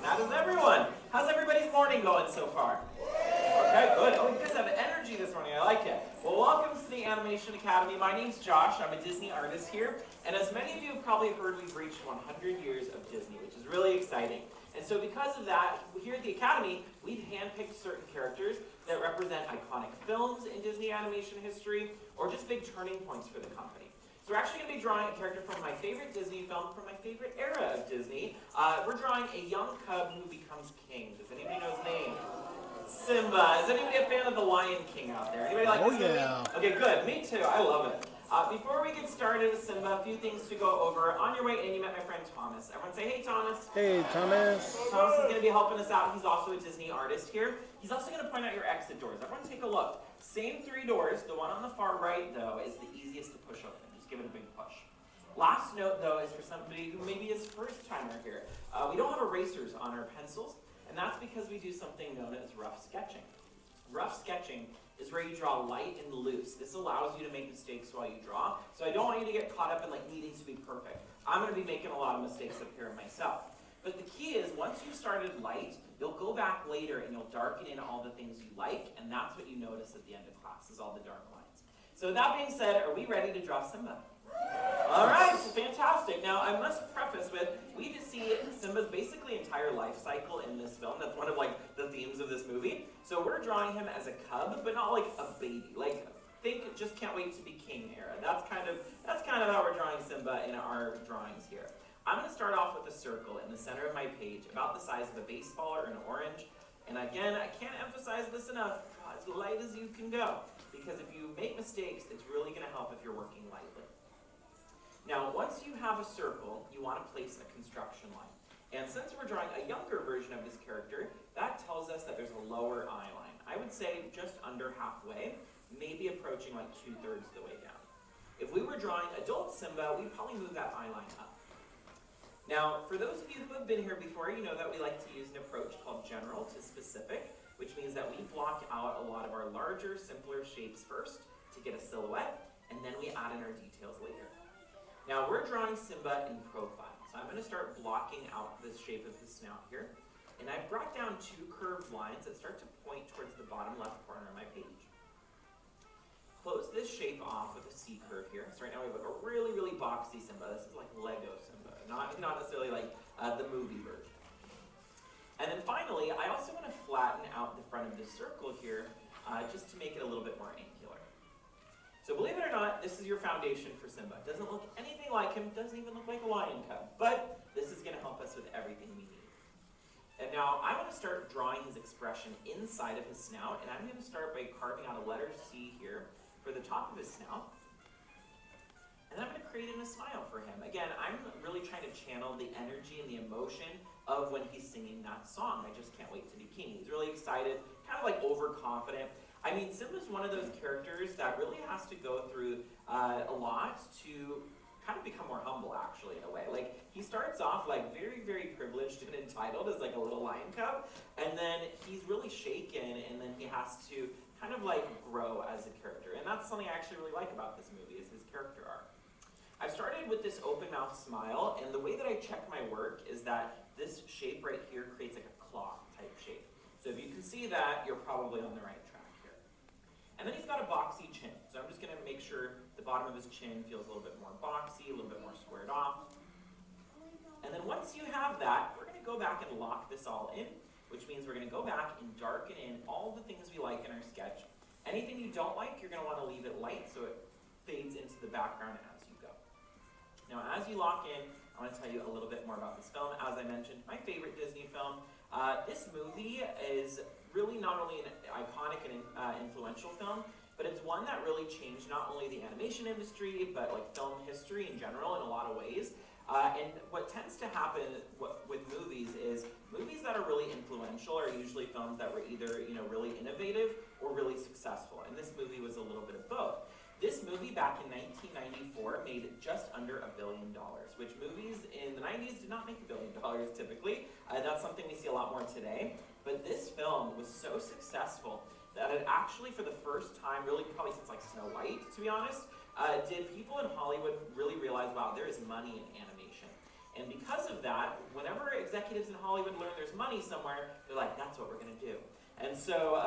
That is everyone. How's everybody's morning going so far? Okay, good. Oh, you guys have energy this morning. I like it. Well, welcome to the Animation Academy. My name's Josh. I'm a Disney artist here. And as many of you have probably heard, we've reached 100 years of Disney, which is really exciting. And so because of that, here at the Academy, we've handpicked certain characters that represent iconic films in Disney animation history, or just big turning points for the company. So we're actually going to be drawing a character from my favorite Disney film, from my favorite era of Disney. We're drawing a young cub who becomes king. Does anybody know his name? Simba. Is anybody a fan of The Lion King out there? Anybody like this movie? Okay, good. Me too. I love it. Before we get started with Simba, a few things to go over. On your way in, you met my friend Thomas. Everyone say, hey, Thomas. Hey, Thomas. Thomas is going to be helping us out. He's also a Disney artist here. He's also going to point out your exit doors. Everyone take a look. Same three doors. The one on the far right, though, is the easiest to push open. Just give it a big push. Last note, though, is for somebody who maybe is first timer here. We don't have erasers on our pencils, and that's because we do something known as rough sketching. Rough sketching is where you draw light and loose. This allows you to make mistakes while you draw, so I don't want you to get caught up in needing to be perfect. I'm going to be making a lot of mistakes up here myself. But the key is, once you've started light, you'll go back later and you'll darken in all the things you like, and that's what you notice at the end of class, is all the dark lines. So with that being said, are we ready to draw Simba? All right, so fantastic. Now, I must preface with, we just see Simba's basically entire life cycle in this film. That's one of the themes of this movie. So we're drawing him as a cub, but not like a baby. Think just can't wait to be king era. That's kind of how we're drawing Simba in our drawings here. I'm going to start off with a circle in the center of my page, about the size of a baseball or an orange. And again, I can't emphasize this enough, draw as light as you can go. Because if you make mistakes, it's really going to help if you're working lightly. Now, once you have a circle, you want to place a construction line. And since we're drawing a younger version of this character, that tells us that there's a lower eye line. I would say just under halfway, maybe approaching 2/3 the way down. If we were drawing adult Simba, we'd probably move that eye line up. Now, for those of you who have been here before, you know that we like to use an approach called general to specific, which means that we block out a lot of our larger, simpler shapes first to get a silhouette, and then we add in our details later. Now, we're drawing Simba in profile, so I'm going to start blocking out the shape of his snout here, and I've brought down two curved lines that start to point towards the bottom left corner of my page. Close this shape off with a C curve here. So right now we have a really, really boxy Simba. This is like Lego Simba, not necessarily the movie version. And then finally, I also want to flatten out the front of this circle here, just to make it a little bit more angular. So believe it or not, this is your foundation for Simba. It doesn't look anything like him, doesn't even look like a lion cub, but this is going to help us with everything we need. And now I want to start drawing his expression inside of his snout, and I'm going to start by carving out a letter C here for the top of his snout. And then I'm going to create in a smile for him. Again, I'm really trying to channel the energy and the emotion of when he's singing that song. I just can't wait to be king. He's really excited, kind of overconfident. I mean, Simba's one of those characters that really has to go through a lot to kind of become more humble, actually, in a way. He starts off very, very privileged and entitled as a little lion cub, and then he's really shaken, and then he has to kind of grow as a character. And that's something I actually really like about this movie, is his character arc. I've started with this open mouth smile, and the way that I check my work is that this shape right here creates a claw type shape. So if you can see that, you're probably on the right track here. And then he's got a boxy chin. So I'm just going to make sure the bottom of his chin feels a little bit more boxy, a little bit more squared off. And then once you have that, we're going to go back and lock this all in, which means we're going to go back and darken in all the things we like in our sketch. Anything you don't like, you're going to want to leave it light so it fades into the background as you go. Now, as you lock in, I want to tell you a little bit more about this film. As I mentioned, my favorite Disney film. This movie is really not only an iconic and influential film, but it's one that really changed not only the animation industry, but film history in general in a lot of ways. And what tends to happen with movies is movies that are really influential are usually films that were either really innovative or really successful. And this movie was a little bit of both. This movie back in 1994 made just under $1 billion, which movies in the 90s did not make $1 billion typically. That's something we see a lot more today. But this film was so successful that it actually, for the first time, really probably since Snow White, to be honest, did people in Hollywood really realize, wow, there is money in animation. And because of that, whenever executives in Hollywood learn there's money somewhere, they're like, that's what we're going to do. And so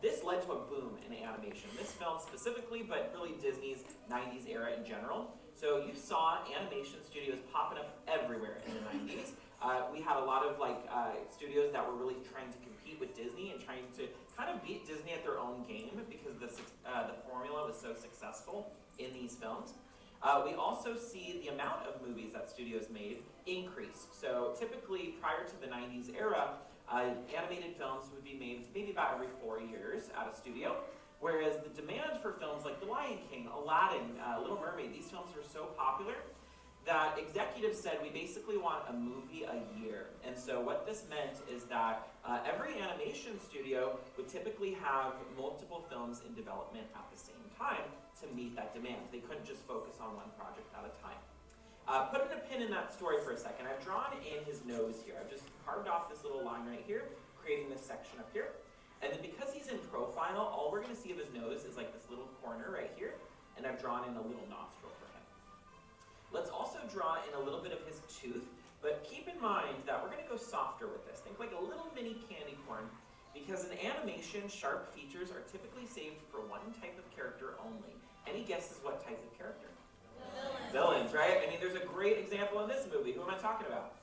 this led to a boom in animation. This film specifically, but really Disney's 90s era in general. So you saw animation studios popping up everywhere in the 90s. We had a lot of studios that were really trying to compete with Disney and trying to kind of beat Disney at their own game because the formula was so successful in these films. We also see the amount of movies that studios made increase. So typically prior to the 90s era, animated films would be made maybe about every 4 years at a studio, whereas the demand for films like The Lion King, Aladdin, Little Mermaid, these films were so popular that executives said we basically want a movie a year. And so what this meant is that every animation studio would typically have multiple films in development at the same time to meet that demand. They couldn't just focus on one project at a time. Putting a pin in that story for a second, I've drawn in his nose here. I've just carved off this little line right here, creating this section up here. And then because he's in profile, all we're going to see of his nose is like this little corner right here, and I've drawn in a little nostril for him. Let's also draw in a little bit of his tooth, but keep in mind that we're going to go softer with this. Think like a little mini candy corn, because in animation, sharp features are typically saved for one type of character only. Any guesses what type of character? Villains, right? I mean, there's a great example in this movie. Who am I talking about?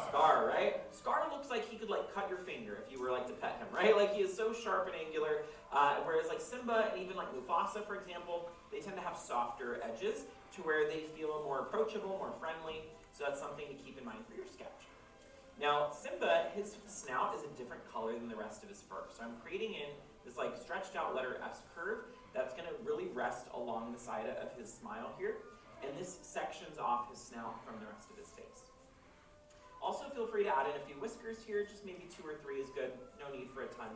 Scar, right? Scar looks like he could cut your finger if you were to pet him, right? He is so sharp and angular. Whereas Simba and even Mufasa, for example, they tend to have softer edges to where they feel more approachable, more friendly. So that's something to keep in mind for your sketch. Now, Simba, his snout is a different color than the rest of his fur. So I'm creating in this stretched out letter S curve that's going to really rest along the side of his smile here. And this sections off his snout from the rest of his face. Also feel free to add in a few whiskers here, just maybe 2 or 3 is good, no need for a ton.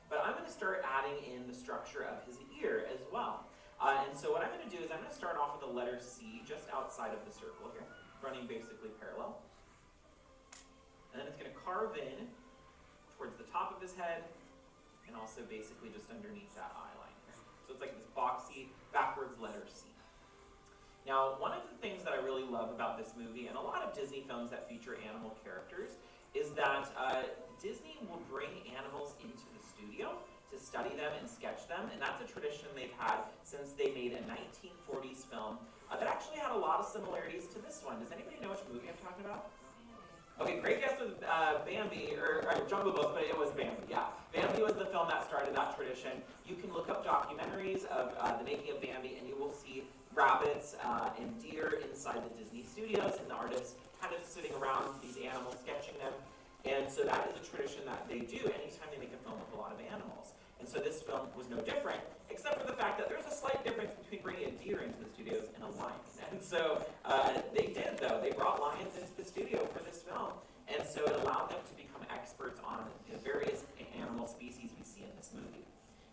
But I'm going to start adding in the structure of his ear as well. And so what I'm going to do is I'm going to start off with the letter C just outside of the circle here, running basically parallel. And then it's going to carve in towards the top of his head and also basically just underneath that eye line here. So it's like this boxy backwards letter C. Now, one of the things that I really love about this movie, and a lot of Disney films that feature animal characters, is that Disney will bring animals into the studio to study them and sketch them, and that's a tradition they've had since they made a 1940s film that actually had a lot of similarities to this one. Does anybody know which movie I'm talking about? Okay, great guess with Bambi, or Jungle Book, but it was Bambi, yeah. Bambi was the film that started that tradition. You can look up documentaries of the making of Bambi, and you will see rabbits and deer inside the Disney studios, and the artists kind of sitting around these animals, sketching them. And so that is a tradition that they do anytime they make a film with a lot of animals. And so this film was no different, except for the fact that there's a slight difference between bringing a deer into the studios and a lion. And so they did, though. They brought lions into the studio for this film, and so it allowed them to become experts on the various animal species we see in this movie.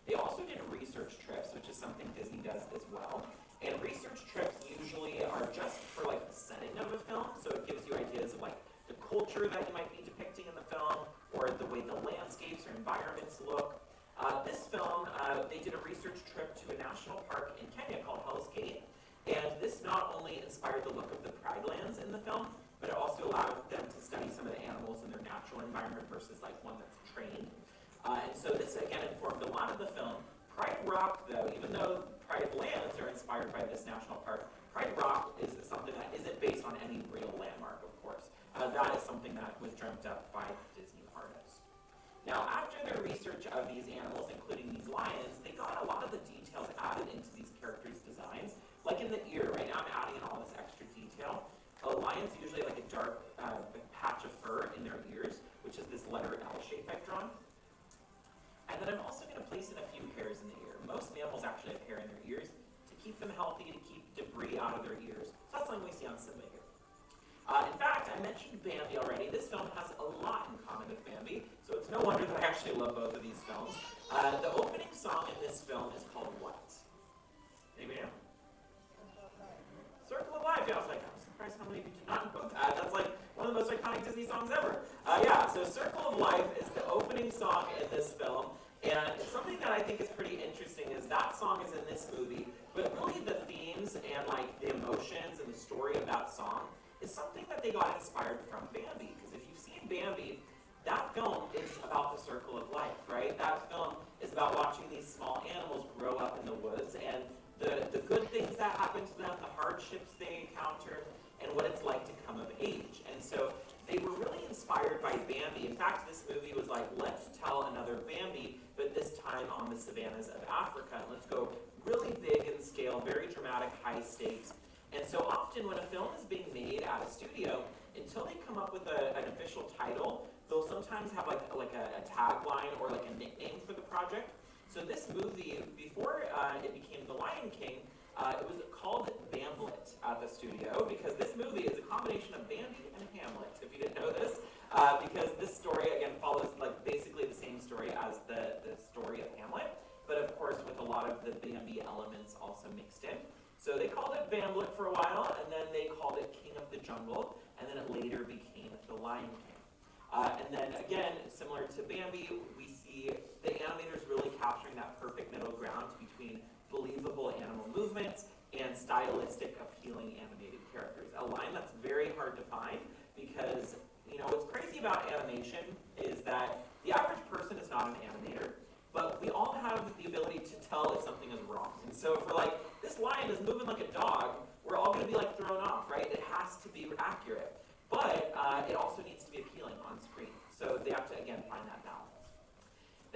They also did research trips, which is something Disney does as well. And research trips usually are just for the setting of a film, so it gives you ideas of the culture that you might be depicting in the film, or the way the landscapes or environments look. This film, they did a research trip to a national park in Kenya called Hell's Gate, and this not only inspired the look of the Pride Lands in the film, but it also allowed them to study some of the animals in their natural environment versus one that's trained. And so this again informed a lot of the film. Pride Rock, though, even though Pride Lands are inspired by this national park, Pride Rock is something that isn't based on any real landmark, of course. That is something that was dreamt up by Disney artists. Now, after their research of these animals, including these lions, they got a lot of the details added into these characters' designs. Like in the ear, right now I'm adding in all this extra detail. A lion's usually a dark patch of fur in their ears, which is this letter L shape I've drawn. And then I'm also going to place in a few hairs in the ear. Most mammals actually have hair in their ears to keep them healthy, to keep debris out of their ears. So that's something we see on Simba here. In fact, I mentioned Bambi already. This film has a lot in common with Bambi, so it's no wonder that I actually love both of these films. The opening song in this film is called what? Anybody know? Circle of Life. Yeah, I was I'm surprised how many of you did not know that. That's one of the most iconic Disney songs ever. Yeah, so Circle of Life is the opening song in this film. And something that I think is pretty interesting is that song is in this movie, but really the themes and the emotions and the story of that song is something that they got inspired from Bambi. Because if you've seen Bambi, that film is about the circle of life, right? That film is about watching these small animals grow up in the woods and the good things that happen to them, the hardships they encounter, and what it's like to come of age. And so they were really inspired by Bambi. In fact, this movie was like, let's tell another Bambi, but this time on the savannas of Africa. And let's go really big in scale, very dramatic, high stakes. And so often when a film is being made at a studio, until they come up with an official title, they'll sometimes have like a tagline or like a nickname for the project. So this movie, before it became The Lion King, it was called Bamlet at the studio, because this movie is a combination of Bambi and Hamlet, if you didn't know this, because this story, again, follows like basically the same story as the story of Hamlet, but of course with a lot of the Bambi elements also mixed in. So they called it Bamlet for a while, and then they called it King of the Jungle, and then it later became The Lion King. And then again, similar to Bambi, we see the animators really capturing that perfect middle ground between believable animal movements and stylistic, appealing animated characters. A line that's very hard to find because, what's crazy about animation is that the average person is not an animator, but we all have the ability to tell if something is wrong. And so if we're like, this lion is moving like a dog, we're all going to be like thrown off, right? It has to be accurate. But it also needs to be appealing on screen. So they have to, again, find that balance.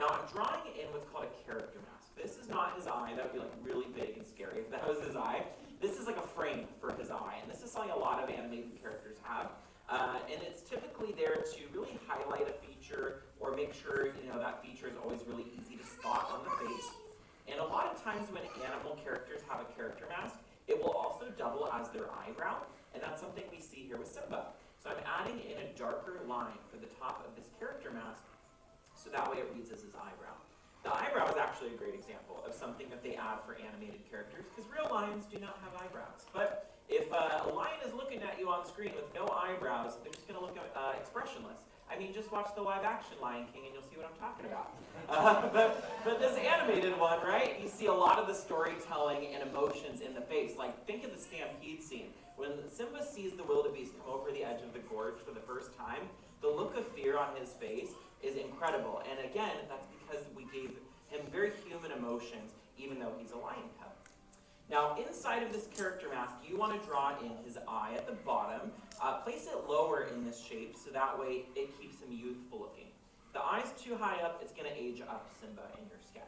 Now I'm drawing in what's called a character mask. This is not his eye. That would be like really big and scary if that was his eye. This is like a frame for his eye. And this is something a lot of animated characters have. And it's typically there to really highlight a feature or make sure that feature is always really easy to spot on the face. And a lot of times when animal characters have a character mask, it will also double as their eyebrow. And that's something we see here with Simba. So I'm adding in a darker line for the top of this character mask, so that way it reads as his eyebrow. The eyebrow is actually a great example of something that they add for animated characters, because real lions do not have eyebrows. But if a lion is looking at you on screen with no eyebrows, they're just going to look expressionless. I mean, just watch the live-action Lion King and you'll see what I'm talking about. But this animated one, right, you see a lot of the storytelling and emotions in the face. Like, think of the stampede scene. When Simba sees the wildebeest come over the edge of the gorge for the first time, the look of fear on his face is incredible. And again, that's because we gave him very human emotions, even though he's a lion cub. Now, inside of this character mask, you want to draw in his eye at the bottom. Place it lower in this shape, so that way it keeps him youthful looking. The eye's too high up, it's going to age up Simba in your sketch.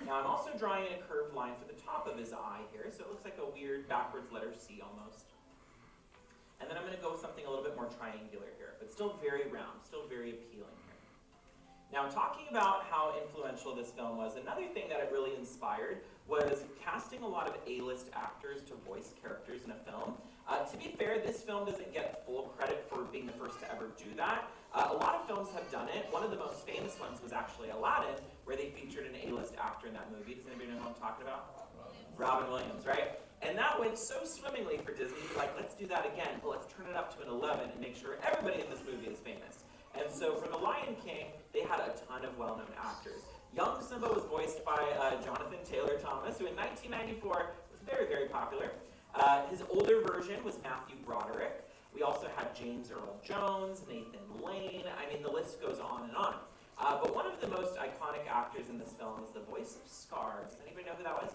Now, I'm also drawing in a curved line for the top of his eye here, so it looks like a weird backwards letter C almost. And then I'm going to go with something a little bit more triangular here, but still very round, still very appealing here. Now, talking about how influential this film was, another thing that it really inspired was casting a lot of A-list actors to voice characters in a film. To be fair, this film doesn't get full credit for being the first to ever do that. A lot of films have done it. One of the most famous ones was actually Aladdin, where they featured an A-list actor in that movie. Does anybody know what I'm talking about? Robin Williams, right? And that went so swimmingly for Disney, like, let's do that again, but let's turn it up to an 11 and make sure everybody in this movie is famous. And so for The Lion King, they had a ton of well-known actors. Young Simba was voiced by Jonathan Taylor Thomas, who in 1994 was very, very popular. His older version was Matthew Broderick. We also had James Earl Jones, Nathan Lane. I mean, the list goes on and on. But one of the most iconic actors in this film is the voice of Scar. Does anybody know who that was?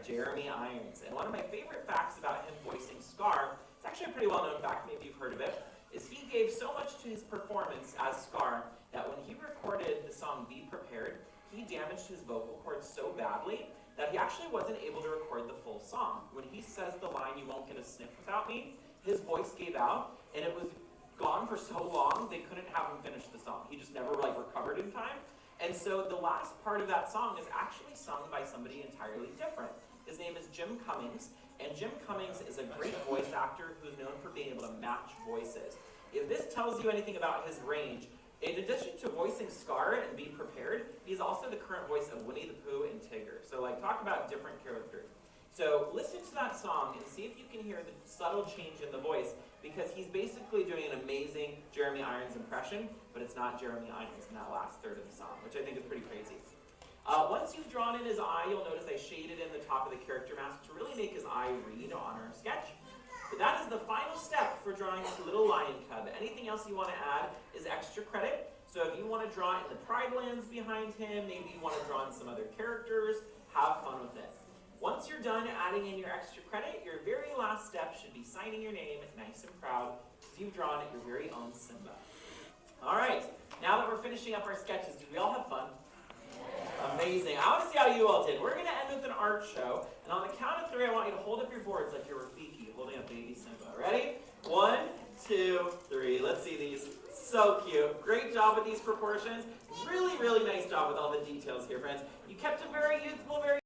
Jeremy Irons. And one of my favorite facts about him voicing Scar, it's actually a pretty well-known fact, maybe you've heard of it, is he gave so much to his performance as Scar that when he recorded the song Be Prepared, he damaged his vocal cords so badly that he actually wasn't able to record the full song. When he says the line, "You won't get a sniff without me," his voice gave out, and it was gone for so long, they couldn't have him finish the song. He just never recovered in time. And so the last part of that song is actually sung by somebody entirely different. His name is Jim Cummings, and Jim Cummings is a great voice actor who's known for being able to match voices. If this tells you anything about his range, in addition to voicing Scar and Be Prepared, he's also the current voice of Winnie the Pooh and Tigger. So talk about different characters. So listen to that song and see if you can hear the subtle change in the voice, because he's basically doing an amazing Jeremy Irons impression, but it's not Jeremy Irons in that last third of the song, which I think is pretty crazy. Once you've drawn in his eye, you'll notice I shaded in the top of the character mask to really make his eye read on our sketch. But that is the final step for drawing this little lion cub. Anything else you want to add is extra credit. So if you want to draw in the Pride Lands behind him, maybe you want to draw in some other characters, have fun with it. Once you're done adding in your extra credit, your very last step should be signing your name nice and proud because you've drawn your very own Simba. All right, now that we're finishing up our sketches, did we all have fun? Amazing. I want to see how you all did. We're going to end with an art show, and on the count of 3, I want you to hold up your boards like you're Rafiki holding up baby Simba. Ready? 1, 2, 3. Let's see these. So cute. Great job with these proportions. Really, really nice job with all the details here, friends. You kept them very youthful, very